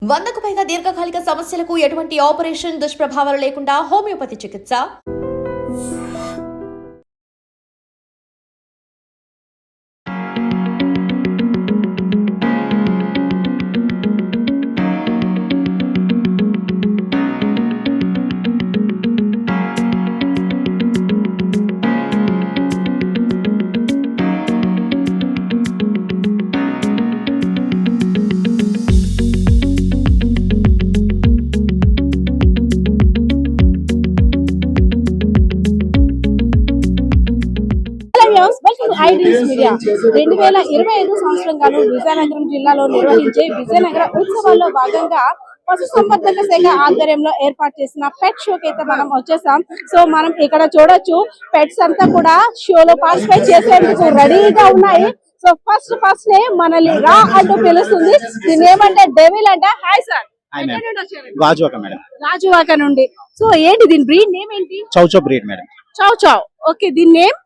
100కు పైగా దీర్ఘకాలిక సమస్యలకు ఎటువంటి ఆపరేషన్ దుష్ప్రభావాలు లేకుండా హోమియోపతి చికిత్స. మీడియా 2025 సంవత్సరం గాను విజయనగరం జిల్లాలో నిర్వహించే విజయనగర ఉత్సవాల్లో భాగంగా పశుసంవర్ధక శాఖ ఆధ్వర్యంలో ఏర్పాటు చేసిన పెట్ షోకి అయితే మనం వచ్చేసాం. సో మనం ఇక్కడ చూడొచ్చు పెట్స్ అంతా కూడా షోలో పార్టిసిపేట్ చేసేందుకు రెడీగా ఉన్నాయి. సో ఫస్ట్ మనల్ని రా అంటూ పిలుస్తుంది. దీని ఏమంటే డెవిల్ అంట. హాయ్ సార్, రాజువాక నుండి. సో ఏంటి దీని బ్రీడ్ నేమ్ ఏంటి? Chow chow breed madam. Chow chow. Okay, దీని నేమ్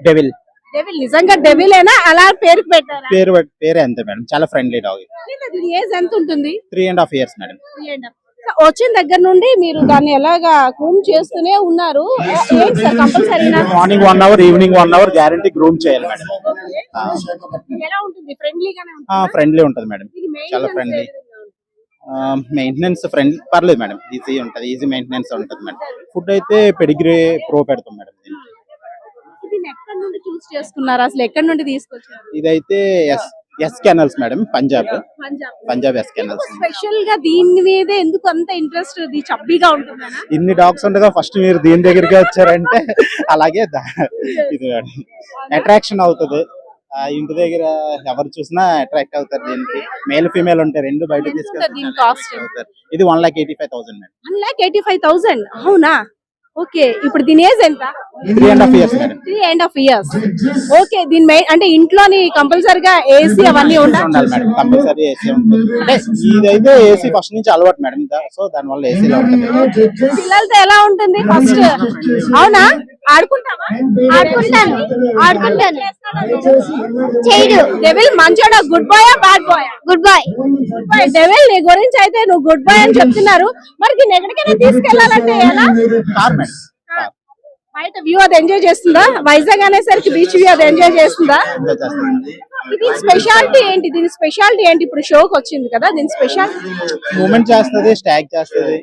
డెవిల్. డెవిల్ నిజంగా డెవిలేనా అలా పేరు పెట్టారా? పేరే అంతే మేడం, చాలా ఫ్రెండ్లీ డాగ్. దీని ఏజ్ ఎంత ఉంటుంది? 3.5 years మేడం. వచ్చిన దగ్గర నుండి మీరు దాన్ని ఎలాగా గ్రూమ్ చేస్తూనే ఉన్నారు? కంపల్సరీనా? Morning 1 hour, evening 1 hour guarantee groom చేయాలి మేడం. ఎలా ఉంటుంది? ఫ్రెండ్లీగానే ఉంటుంది? ఫ్రెండ్లీ ఉంటుంది మేడం, చాలా ఫ్రెండ్లీ. మెయింటెనెన్స్ ఫ్రెండ్లీ పర్లేదు మేడం, ఈజీ ఉంటుంది, ఈజీ మెయింటెనెన్స్ ఉంటుంది మేడం. ఫుడ్ అయితే పెడిగ్రీ ప్రో పెడతాం మేడం. ఎక్కడి నుండి చూస్ చేసుకున్నారు? అసలు ఎక్కడి నుండి తీసుకొచ్చారు? ఇదైతే S kennels madam, Punjab S kennels. Special గా దీని మీద ఎందుకు అంత ఇంట్రెస్ట్? ఇది చబ్బీగా ఉంటుందా? ఇన్ని డాగ్స్ ఉండగా ఫస్ట్ మీరు దీని దగ్గరికి వచ్చారంటే అలాగే ఇది అట్రాక్షన్ అవుతుంది. ఇంటి దగ్గర ఎవరు చూసినా అట్రాక్ట్ అవుతారు. దీనికి మేల్ ఫీమేల్ ఉంటాయి, రెండు బయట తీసుకెళ్తారు. ఇది 1,85,000 మేడం. 1,85,000. అవునా? ఓకే, ఇప్పుడు దీని ఏజ్ ఎంత? 3.5 years మేడం. 3.5 years. ఓకే, దీని అంటే ఇంట్లోని కంపల్సరీగా ఏసీ అవన్నీ ఉండాలి మేడం. కంపల్సరీ ఏసీ ఉంటుంది. అంటే ఇదైతే ఏసీ ఫస్ట్ నుంచి అలవాటు మేడం, సో దాని వల్ల ఏసీలో ఉంటుంది. పిల్లలతో ఎలా ఉంటుంది ఫస్ట్? అవునా? ఆడుకుంటావా? ఆడుకుంటాను. చేయడు. డెవిల్ మంచోడా? Good boy bad boy? Good boy. Devil నీ గురించి అయితే నువ్వు గుడ్ బాయ్ అని చెప్తున్నారు. మరి దీన్ని ఎక్కడికైనా తీసుకెళ్లాలంటే ఎలా? బయట వ్యూ అది ఎంజాయ్ చేస్తుందా? వైజాగ్ అనేసరికి బీచ్ వ్యూ అది ఎంజాయ్ చేస్తుందా? ఇది స్పెషాలిటీ ఏంటి? దీని స్పెషాలిటీ ఏంటి? ఇప్పుడు షోకి వచ్చింది కదా, దీని స్పెషాలిటీ మూమెంట్ చేస్తుంది, స్టాగ్ చేస్తుంది.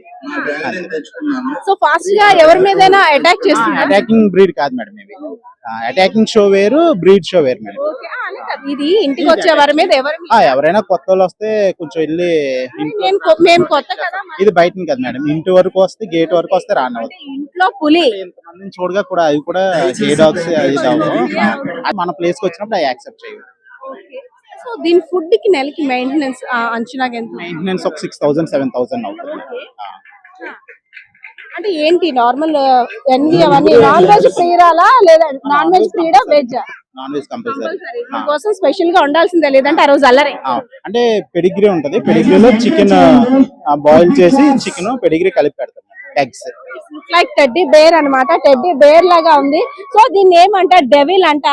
సో ఫాస్ట్ గా ఎవరి మీదైనా అటాక్ చేస్తుంది? అటాకింగ్ బ్రీడ్ కాదు మేడం, ఇవి అటాకింగ్ షో వేరు, బ్రీడ్ షో వేరు మేడం. ఇది ఇంటికి వచ్చే వారి మీద ఎవరైనా కొత్త వాళ్ళు వస్తే కొంచెం వెళ్ళి, మేము కొత్త కదా, ఇది బయట కదా మేడం, ఇంటి వరకు వస్తే గేట్ వరకు వస్తే రానవచ్చు. ఇంట్లో పులి ఇంతమందిని చూడగా కూడా అవి కూడా ఏ డాగ్స్ మన ప్లేస్ కి వచ్చినప్పుడు అవి యాక్సెప్ట్ చేయవు. సో దీని ఫుడ్ కి నెలకి మెయింటెనెన్స్ అంచనా ఎంత? మెయింటెనెన్స్ ఒక 6,000 7,000 అవుతుంది. అంటే ఏంటి నార్మల్ ఎన్ని అవన్నీ నాన్ వెజ్ ప్రియరాలా లేదా నాన్ వెజ్ ప్రియడా? వెజ్. నాన్ వెజ్ కంపల్సరీ కోసం స్పెషల్ గా ఉండాల్సిందే, లేదంటే ఆ రోజు అల్లరే. అంటే పెడిగ్రీ ఉంటది, పెడిగ్రీలో చికెన్ బాయిల్ చేసి చికెన్ పెడిగ్రీ కలిపి పెడతాం. ఎగ్స్ లైక్ టెడ్డీ బేర్ అన్నమాట, టెడ్డీ బేర్ లాగా ఉంది. సో దీన్ని ఏమంట? డెవిల్ అంట.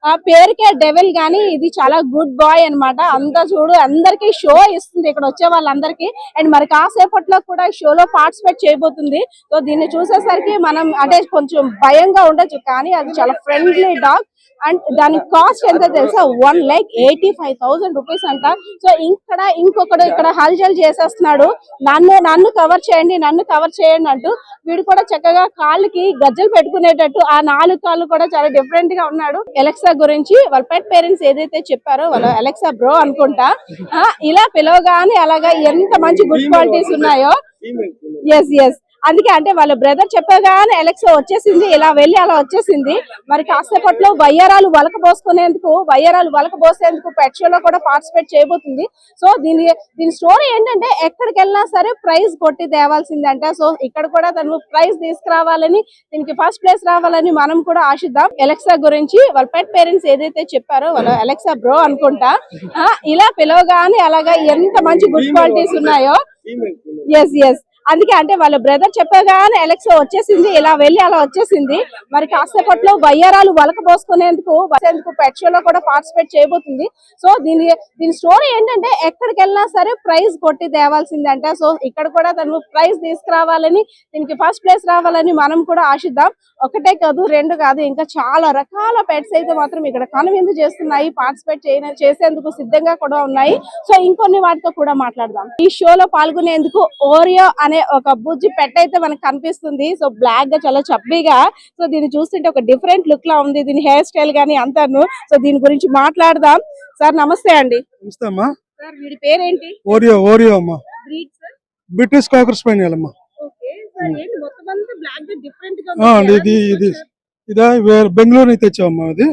ఆ పేరుకే డెవిల్ గానీ ఇది చాలా గుడ్ బాయ్ అన్నమాట. అంతా చూడు అందరికి షో ఇస్తుంది ఇక్కడ వచ్చే వాళ్ళందరికీ. అండ్ మరి కాసేపట్లో కూడా షోలో పార్టిసిపేట్ చేయబోతుంది. సో దీన్ని చూసేసరికి మనం అంటే కొంచెం భయంగా ఉండొచ్చు, కానీ అది చాలా ఫ్రెండ్లీ డాగ్. అండ్ దాని కాస్ట్ ఎంత తెలుసా? 1,85,000 రూపీస్ అంట. సో ఇంకొకడు ఇక్కడ హల్చల్ చేసేస్తున్నాడు, నన్ను కవర్ చేయండి అంటూ. వీడు కూడా చక్కగా కాళ్ళకి గజ్జలు పెట్టుకునేటట్టు ఆ 4 కాళ్ళు కూడా చాలా డిఫరెంట్ గా ఉన్నాడు. అలెక్సా గురించి వాళ్ళ పెట్ పేరెంట్స్ ఏదైతే చెప్పారో వాళ్ళు అలెక్సా బ్రో అనుకుంటా. ఇలా పిలవగానే అలాగా ఎంత మంచి గుడ్ క్వాలిటీస్ ఉన్నాయో. ఎస్ అందుకే అంటే వాళ్ళ బ్రదర్ చెప్పగానే అలెక్సా వచ్చేసింది, ఇలా వెళ్ళి అలా వచ్చేసింది. మరి కాసేపట్లో వయ్యారాలు వలక పోసేందుకు పెట్ షోలో కూడా పార్టిసిపేట్ చేయబోతుంది. సో దీని స్టోరీ ఏంటంటే ఎక్కడికి వెళ్ళినా సరే ప్రైజ్ కొట్టి తేవాల్సిందంట. సో ఇక్కడ కూడా తను ప్రైజ్ తీసుకురావాలని, దీనికి ఫస్ట్ ప్లేస్ రావాలని మనం కూడా ఆశిద్దాం. అలెక్సా గురించి వాళ్ళ పెట్ పేరెంట్స్ ఏదైతే చెప్పారో వాళ్ళు అలెక్సా బ్రో అనుకుంటా. ఇలా పిలవగానే అలాగా ఎంత మంచి గుడ్ క్వాలిటీస్ ఉన్నాయో. ఎస్ అందుకే అంటే వాళ్ళ బ్రదర్ చెప్పగానే ఎలక్స్ వచ్చేసింది, ఇలా వెళ్ళి అలా వచ్చేసింది. మరి కాసేపట్లో వయ్యారాలు వలక పోసుకునేందుకు పెట్ షో లో కూడా పార్టిసిపేట్ చేయబోతుంది. సో దీని స్టోరీ ఏంటంటే ఎక్కడికి వెళ్ళినా సరే ప్రైజ్ కొట్టి తేవాల్సిందంట. సో ఇక్కడ కూడా తను ప్రైజ్ తీసుకురావాలని, దీనికి ఫస్ట్ ప్లేస్ రావాలని మనం కూడా ఆశిద్దాం. ఒకటే కాదు, రెండు కాదు, ఇంకా చాలా రకాల పెట్స్ అయితే మాత్రం ఇక్కడ కనువిందు చేస్తున్నాయి, పార్టిసిపేట్ చేసేందుకు సిద్ధంగా కూడా ఉన్నాయి. సో ఇంకొన్ని వాటితో కూడా మాట్లాడదాం. ఈ షోలో పాల్గొనేందుకు ఓరియో అనే ఒక బుజ్జి పెట్ అయితే మనకు కనిపిస్తుంది. సో బ్లాక్ గా చాలా చబ్బీగా, సో దీన్ని చూస్తుంటే ఒక డిఫరెంట్ లుక్ లా ఉంది, దీని హెయిర్ స్టైల్ గానీ అంతాను. సో దీని గురించి మాట్లాడదాం. సార్ నమస్తే అండి. నమస్తే అమ్మా. సార్ వీడి పేరేంటి? ఓరియో అమ్మా. Breed sir? బ్రిటిష్ కాకర్ స్పానియల్ అమ్మా. ఓకే సార్, ఏంటి మొత్తం అంతా బ్లాక్ గా డిఫరెంట్ గా అండి, ఇదా వేరే బెంగళూరు నుంచి తెచ్చామమ్మా. అది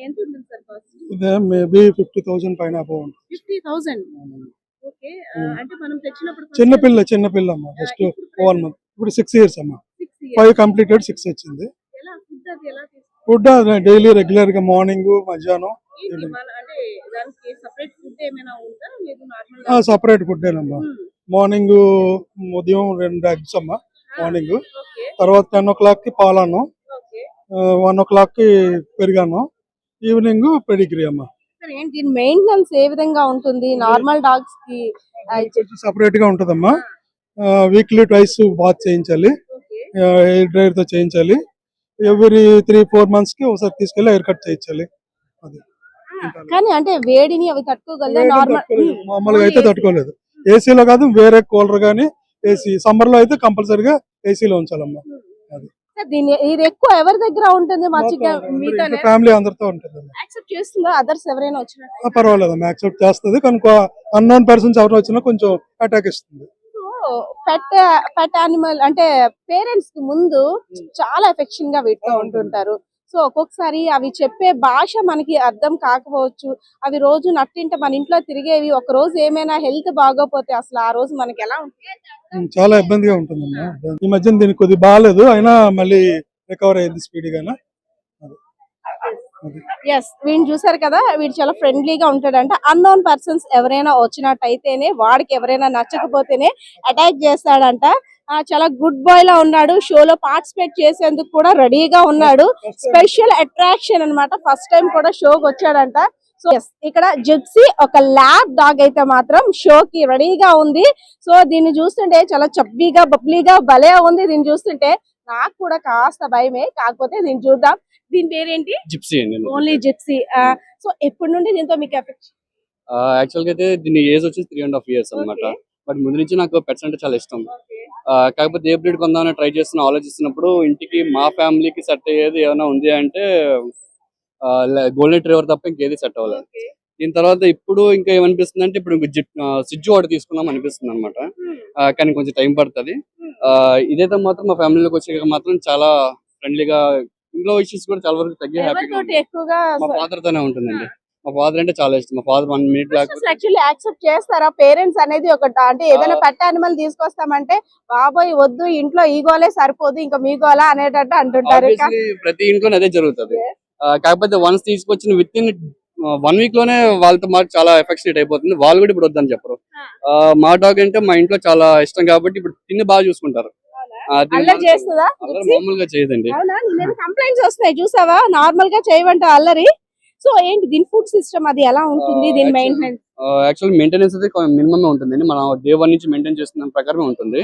ఎంత ఉంటుంది సార్ కాస్ట్? ఇదే మేబీ 50,000 పైన పోవాలి. 50,000. ఓకే, అంటే మనం తెచ్చినప్పుడు చిన్నపిల్ల అమ్మా. Just 1 month. ఇప్పుడు 6 years అమ్మా. 5 completed, 6 వచ్చింది. ఎలా ఫుడ్ అది ఎలా ఫుడ్ డైలీ రెగ్యులర్ గా మార్నింగ్, మధ్యాహ్నం అంటే దానికి సెపరేట్ ఫుడ్ ఏమైనా ఉందా లేదు నార్మల్ సపరేట్ ఫుడ్ అమ్మా. మార్నింగ్ ఉదయం 2 eggs అమ్మా మార్నింగ్. ఓకే తర్వాత 10 o'clock కి పాలను, ఓకే 1 o'clock కి పెరిగాను, ఈవినింగ్ పెడిగ్రీ అమ్మా. సార్ ఏంటి దీని మెయింటెనెన్స్ ఏ విధంగా ఉంటుంది? నార్మల్ డాగ్స్ కి సపరేట్ గా ఉంటదమ్మా. వీక్లీ ట్వైస్ బాత్ చేయించాలి, ఓకే హెయిర్ డ్రైయర్ తో చేయించాలి. ఎవ్రీ 3-4 months కి ఒకసారి తీసుకెళ్లి హెయిర్ కట్ చేయించాలి. అది కానీ అంటే వేడిని అవి తట్టుకోగలదా? నార్మల్ మామూలుగా అయితే తట్టుకోలేదు. ఏసీలో కాదు, వేరే కూలర్ గానీ ఏసీ. సమ్మర్ లో అయితే కంపల్సరీగా ఏసీలో ఉంచాలమ్మా. అది దీన్ని ఇది ఎక్కువ ఎవరి దగ్గర ఉంటుంది? మచ్చిగా మీతోనే ఫ్యామిలీ అందరితో ఉంటుంది. యాక్సెప్ట్ చేస్తుందా అదర్స్ ఎవరైనా వచ్చినా? పర్వాలేదమ్మా, యాక్సెప్ట్ చేస్తుంది. కనుక అన్నోన్ పర్సన్స్ ఎవరు వచ్చినా కొంచెం అటాక్ ఇస్తుంది. పెట్ యానిమల్ అంటే పేరెంట్స్ కి ముందు చాలా ఎఫెక్షన్ గా వీటితో ఉంటుంటారు. సో ఒక్కొక్కసారి అవి చెప్పే భాష మనకి అర్థం కాకపోవచ్చు. అవి రోజు నట్టింట మన ఇంట్లో తిరిగేవి, ఒక రోజు ఏమైనా హెల్త్ బాగోపోతే అసలు ఆ రోజు మనకి ఎలా ఉంటుంది? చాలా ఇబ్బందిగా ఉంటుందమ్మా. ఈ మధ్యన దీనికి కొద్దిగా బాగాలేదు, అయినా మళ్ళీ రికవర్ అయింది స్పీడ్ గానా. ఎస్, వీడిని చూసారు కదా, వీడు చాలా ఫ్రెండ్లీగా ఉంటాడంట. అన్నోన్ పర్సన్స్ ఎవరైనా వచ్చినట్టయితేనే, వాడికి ఎవరైనా నచ్చకపోతేనే అటాక్ చేస్తాడంట. చాలా గుడ్ బాయ్ లా ఉన్నాడు. షోలో పార్టిసిపేట్ చేసేందుకు కూడా రెడీగా ఉన్నాడు. స్పెషల్ అట్రాక్షన్ అన్నమాట. ఫస్ట్ టైం కూడా షోకి వచ్చాడంట. సో ఇక్కడ జిప్సీ ఒక ల్యాబ్ డాగ్ అయితే మాత్రం షోకి రెడీగా ఉంది. సో దీన్ని చూస్తుంటే చాలా చబ్బీగా బబ్లీగా భలే ఉంది. దీన్ని చూస్తుంటే నాకు కూడా కాస్త భయమే, కాకపోతే దీన్ని చూద్దాం. దీని పేరేంటి? జిప్సీ అండి. Only gypsy. సో ఎప్పటి నుండి దీంతో మీకు ఎఫెక్ట్? యాక్చువల్ గా అయితే దీని ఏజ్ వచ్చి 3.5 years అన్నమాట. బట్ ముందు నుంచి నాకు పెట్స్ అంటే చాలా ఇష్టం. కాకపోతే ఏ బ్రీడ్ కొందామని ట్రై చేస్తున్నా, ఆలోచిస్తున్నప్పుడు ఇంటికి మా ఫ్యామిలీకి సెట్ అయ్యేది ఏమైనా ఉంది అంటే గోల్డెన్ రిట్రీవర్ తప్ప ఇంకేది సెట్ అవ్వలేదు. దీని తర్వాత ఇప్పుడు ఇంకా ఏమనిపిస్తుంది అంటే ఇప్పుడు సిజ్జు వాడు తీసుకుందాం అనిపిస్తుంది అనమాట. కానీ కొంచెం టైం పడుతుంది. ఇదైతే మాత్రం మా ఫ్యామిలీలోకి వచ్చాక మాత్రం చాలా ఫ్రెండ్లీగా, ఇంట్లో ఇష్యూస్ కూడా చాలా వరకు తగ్గి హ్యాపీగా ఎక్కువగా మా ఫాదర్ తోనే ఉంటుందండి. మా ఫాదర్ అంటే చాలా ఇష్టం. మా ఫాదర్ 1 minute యాక్చువల్లీ యాక్సెప్ట్ చేస్తారా పేరెంట్స్ అనేది? ఒక అంటే ఏదైనా పెట్ యానిమల్ తీసుకొస్తామంటే బాబోయ్ వద్దు, ఇంట్లో ఈ గోలే సరిపోదు, ఇంకా మీ గోలా అనేటట్టు అంటుంటారు. ప్రతి ఇంట్లోనే అదే జరుగుతుంది. కాకపోతే వన్స్ తీసుకొచ్చిన విత్ ఇన్ 1 week లోనే వాళ్ళతో మాకు చాలా ఎఫెక్షనేట్ అయిపోతుంది. వాళ్ళు కూడా ఇప్పుడు వద్దని చెప్పరు. మా డాగ్ అంటే మా ఇంట్లో చాలా ఇష్టం కాబట్టి ఇప్పుడు తిని బాగా చూసుకుంటారు. చేస్తుందా? మామూలుగా చేయదండి. కంప్లైంట్స్ వస్తాయి చూసావా, నార్మల్ గా చేయమంట అల్లరి. సో ఏంటి దీని ఫుడ్ సిస్టమ్ అది ఎలా ఉంటుంది? దీని మెయింటెనెన్స్ యాక్చువల్ మెయింటెనెన్స్ అయితే మినిమం ఉంటుందండి. మనం డే 1 నుంచి మెయింటైన్ చేస్తున్న ప్రకారం ఉంటుంది.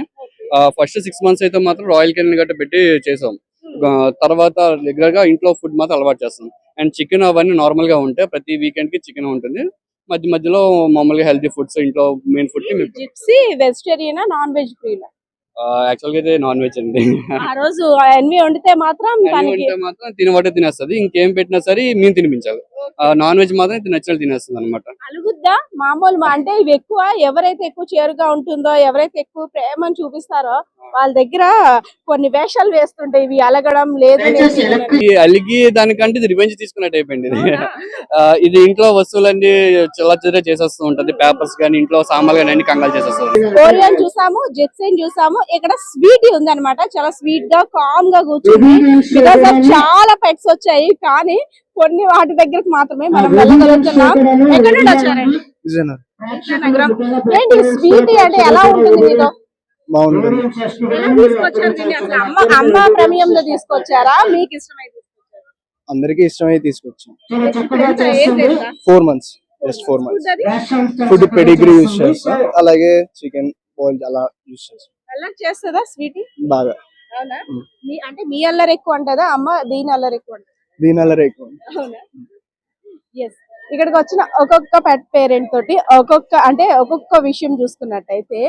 ఫస్ట్ 6 months అయితే మాత్రం రాయల్ కెన్ గట్ట పెట్టి చేసాం. తర్వాత రెగ్యులర్ గా ఇంట్లో ఫుడ్ మాత్రం అలవాటు చేస్తాం. అండ్ చికెన్ అవన్నీ నార్మల్ గా ఉంటాయి. ప్రతి వీకెండ్ కి చికెన్ ఉంటుంది. మధ్యలో మామూలుగా హెల్తీ ఫుడ్స్ ఇంట్లో మెయిన్ ఫుడ్ కి. జిప్సీ వెజిటేరియనా నాన్ వెజ్ ఫ్రీనా? యాక్చువల్ గా అయితే నాన్ వెజ్ అండి. ఆ రోజు అన్ని వండితే మాత్రం తినబట్టే తినేస్తుంది. ఇంకేం పెట్టినా సరే మేము తినిపించాలి. నాన్ వెజ్ మాత్రం నచ్చినట్టు తినేస్తుంది అనమాట. అలుగుద్దా మామూలు? అంటే ఇవి ఎక్కువ ఎవరైతే ఎక్కువ చేరుగా ఉంటుందో, ఎవరైతే ఎక్కువ ప్రేమను చూపిస్తారో వాళ్ళ దగ్గర కొన్ని వేషాలు వేస్తుంటాయి. ఇవి అలగడం లేదు, అలిగి దానికంటే ఇది రివెంజ్ తీసుకున్నట్టు అయిపోయింది. ఇది ఇంట్లో వస్తువులన్నీ చిల్లర చేసేస్తూ ఉంటది. పేపర్స్ గానీ ఇంట్లో సామాన్లు గానీ అన్ని కంగాలు చేసేస్తుంది. కోరియన్ చూసాము, జిప్సీని చూసాము. ఇక్కడ స్వీట్ ఉంది అనమాట. చాలా స్వీట్ గా కామ్ గా కూర్చుంది. బికాస్ ఆఫ్ చాలా పెట్స్ వచ్చాయి, కానీ కొన్ని వాటి దగ్గరకు మాత్రమే మనం వెళ్ళగలుగుతున్నాం. ఎక్కడ నుండి వచ్చారండి? ఏంటి స్వీట్ అంటే ఎలా ఉంటుంది మీతో? బాగుంటుంది. ఎలా తీసుకొచ్చారు దీన్ని అసలు? అమ్మ ప్రమేయంలో తీసుకొచ్చారా, మీకు ఇష్టమై తీసుకొచ్చారా? అందరికీ ఇష్టమై తీసుకొచ్చాం. ఇప్పుడు ఎంత ఏజ్ ఎంత? 4 months, జస్ట్ 4 months. ఫుడ్ అది ఫుడ్ పెడిగ్రీ యూస్ చేస్తాం, అలాగే చికెన్ బాయిల్ అలా యూస్ చేస్తాం. అల్లరి చేస్తుందా స్వీటీ? బాగా అవునా? అంటే మీ అల్లరి ఎక్కువ అంటదా అమ్మ, దీని అల్లరి ఎక్కువ అంటదా? దీని అల్లరి ఎక్కువ. అవునా? ఎస్. ఇక్కడికి వచ్చిన ఒక్కొక్క పెట్ పేరెంట్ తోటి ఒక్కొక్క విషయం చూసుకున్నట్టయితే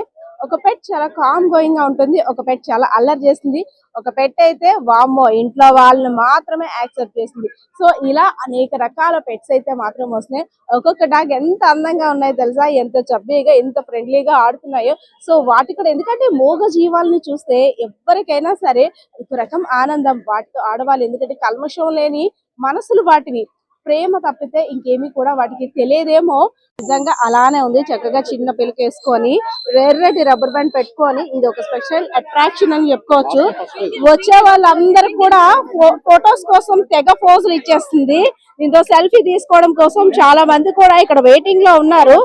ఒక పెట్ చాలా కామ్ గోయింగ్ గా ఉంటుంది, ఒక పెట్ చాలా అల్లరి చేస్తుంది, ఒక పెట్ అయితే వామ్మో ఇంట్లో వాళ్ళని మాత్రమే యాక్సెప్ట్ చేస్తుంది. సో ఇలా అనేక రకాల పెట్స్ అయితే మాత్రం వస్తున్నాయి. ఒక్కొక్క డాగ్ ఎంత అందంగా ఉన్నాయో తెలుసా, ఎంత చబ్బీగా, ఎంత ఫ్రెండ్లీగా ఆడుతున్నాయో. సో వాటి కూడా ఎందుకంటే మూగ జీవాలని చూస్తే ఎవరికైనా సరే ఒక రకం ఆనందం వాటితో ఆడవాళ్ళు, ఎందుకంటే కల్మషం లేని మనసులు వాటివి, ప్రేమ తప్పితే ఇంకేమీ కూడా వాటికి తెలియదేమో. నిజంగా అలానే ఉంది, చక్కగా చిన్న పిల్లకేసుకొని ఎర్రటి రబ్బర్ బ్యాండ్ పెట్టుకొని ఇది ఒక స్పెషల్ అట్రాక్షన్ అని చెప్పుకోవచ్చు. వచ్చే వాళ్ళందరూ కూడా ఫొటోస్ కోసం తెగ పోజులు ఇచ్చేస్తుంది. దీంతో సెల్ఫీ తీసుకోవడం కోసం చాలా మంది కూడా ఇక్కడ వెయిటింగ్ లో ఉన్నారు.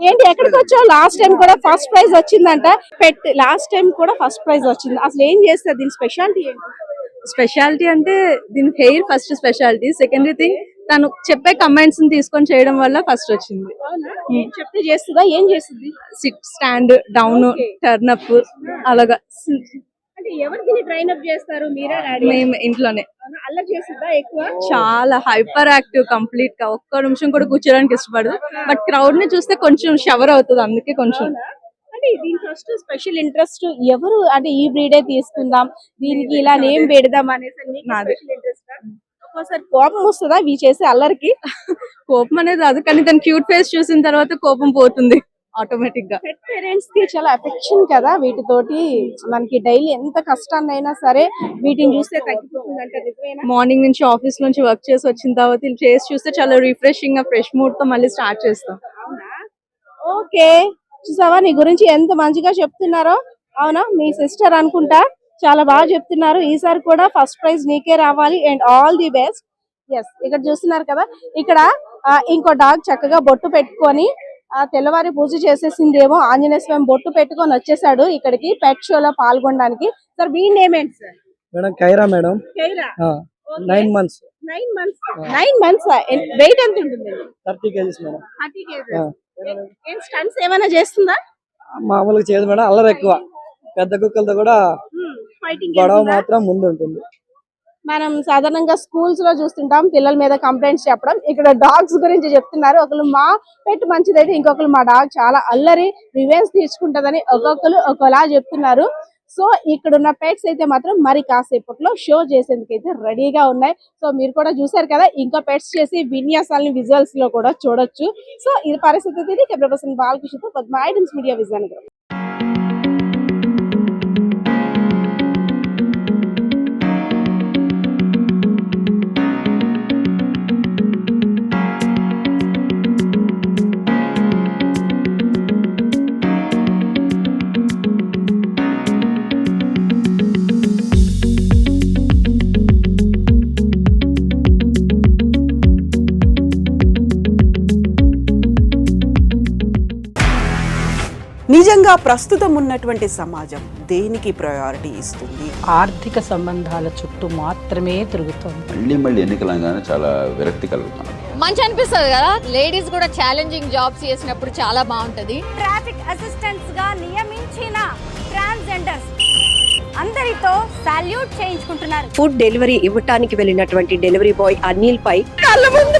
ఏంటి ఎక్కడికి వచ్చావు? లాస్ట్ టైం కూడా ఫస్ట్ ప్రైజ్ వచ్చిందంట పెట్, లాస్ట్ టైం కూడా ఫస్ట్ ప్రైజ్ వచ్చింది. అసలు ఏం చేస్తారు, దీని స్పెషాలిటీ ఏంటి? స్పెషాలిటీ అంటే దీని hair first speciality, secondary thing తను చెప్పే కమెంట్స్ ని తీసుకొని చేయడం వల్ల ఫస్ట్ వచ్చింది. చెప్తే చేస్తుందా? ఏం చేస్తుంది? SIT, stand, down, turn up అలాగా. అంటే ఎవరు దీన్ని ట్రైన్ అప్ చేస్తారు? మీరా డాడీ? మేము ఇంట్లోనే. అల్లరి చేస్తుందా ఎక్కువ? చాలా హైపర్ యాక్టివ్, కంప్లీట్ గా ఒక్క నిమిషం కూడా కూర్చోడానికి ఇష్టపడదు. బట్ క్రౌడ్ ని చూస్తే కొంచెం షవర్ అవుతుంది, అందుకే కొంచెం. అంటే దీని ఫస్ట్ స్పెషల్ ఇంట్రెస్ట్ ఎవరు, అంటే ఈ బ్రీడే తీసుకుందాం, దీనికి ఇలా నేమ్ పెడదాం అనేసి నాదే. ఒక్కోసారి కోపం వస్తుందా ఇవి చేసే అల్లరికి? కోపం అనేది రాదు, కానీ తన క్యూట్ ఫేస్ చూసిన తర్వాత కోపం పోతుంది ఆటోమేటిక్ గా. పెట్ పేరెంట్స్ కి చాలా అఫెక్షన్ కదా వీటితోటి, మనకి డైలీ ఎంత కష్టాన్ని అయినా సరే వీటిని చూస్తే తగ్గిపోతుంది అంటే నిజమేనా? మార్నింగ్ నుంచి ఆఫీస్ నుంచి వర్క్ చేసి వచ్చిన తర్వాత వీళ్ళు చేసి చూస్తే చాలా రిఫ్రెషింగ్ గా ఫ్రెష్ మూడ్ తో మళ్ళీ స్టార్ట్ చేస్తాం. ఓకే, చూసావా నీ గురించి ఎంత మంచిగా చెప్తున్నారో. అవునా, మీ సిస్టర్ అనుకుంటా, చాలా బాగా చెప్తున్నారు. ఈసారి కూడా ఫస్ట్ ప్రైజ్ నీకే రావాలి and all the best. Yes, ఇక్కడ చూస్తున్నారు కదా, ఇక్కడ ఇంకో డాగ్ చక్కగా బొట్టు పెట్టుకొని తెల్లవారి పూజ చేసేసిందేమో, ఆంజనేయ స్వామి బొట్టు పెట్టుకొని వచ్చేసాడు ఇక్కడికి పెట్ షోలో పాల్గొనడానికి. సార్ మీ నేమ్ ఏంటి sir? Madam Kiara madam. Kiara. 9 months. 9 months. Weight ఎంత ఉంటుంది? 30 kgs మేడం. 30 kgs. ఏం స్టంట్స్ ఏమైనా చేస్తుందా? మామూలుగా చేయదు మేడం, అల్లరి ఎక్కువ. పెద్ద కుక్కలతో కూడా ఫైటింగ్ గొడవ మాత్రం ముందు ఉంటుంది. మనం సాధారణంగా స్కూల్స్ లో చూస్తుంటాం పిల్లల మీద కంప్లైంట్స్ చెప్పడం, ఇక్కడ డాగ్స్ గురించి చెప్తున్నారు. ఒకరు మా పెట్ మంచిదైతే ఇంకొకరు మా డాగ్ చాలా అల్లరి, రివెంజ్ తీర్చుకుంటదని ఒక్కొక్కరు ఒకలా చెప్తున్నారు. సో ఇక్కడ ఉన్న పెట్స్ అయితే మాత్రం మరి కాసేపట్లో షో చేసేందుకు అయితే రెడీగా ఉన్నాయి. సో మీరు కూడా చూసారు కదా, ఇంకా పెట్స్ చేసి విన్యాసాలని విజువల్స్ లో కూడా చూడొచ్చు. సో ఇది పరిస్థితి. ఇది కెమెరా పర్సన్ బాలకృష్ణతో పద్మ ఐటమ్స్ మీడియా విజయనగరం. నిజంగా ప్రస్తుతం ఉన్నటువంటి సమాజం దేనికి ప్రయారిటీ ఇస్తుంది? ఆర్థిక సంబంధాల చుట్టూ మాత్రమే తిరుగుతుంది. మళ్ళీ ఎన్నికలంగానే చాలా విరక్తి కలుగుతాను. మంచి అనిపిస్తుంది కదా, లేడీస్ కూడా ఛాలెంజింగ్ జాబ్స్ చేసినప్పుడు చాలా బాగుంటది. ట్రాఫిక్ అసిస్టెంట్స్ గా నియమించిన ట్రాన్స్జెండర్స్ అందరితో సాల్యూట్ చేయించుకుంటున్నారు. ఫుడ్ డెలివరీ ఇవ్వటానికి వెళ్ళినటువంటి డెలివరీ బాయ్ అనిల్ పై కళ్ళ ముందు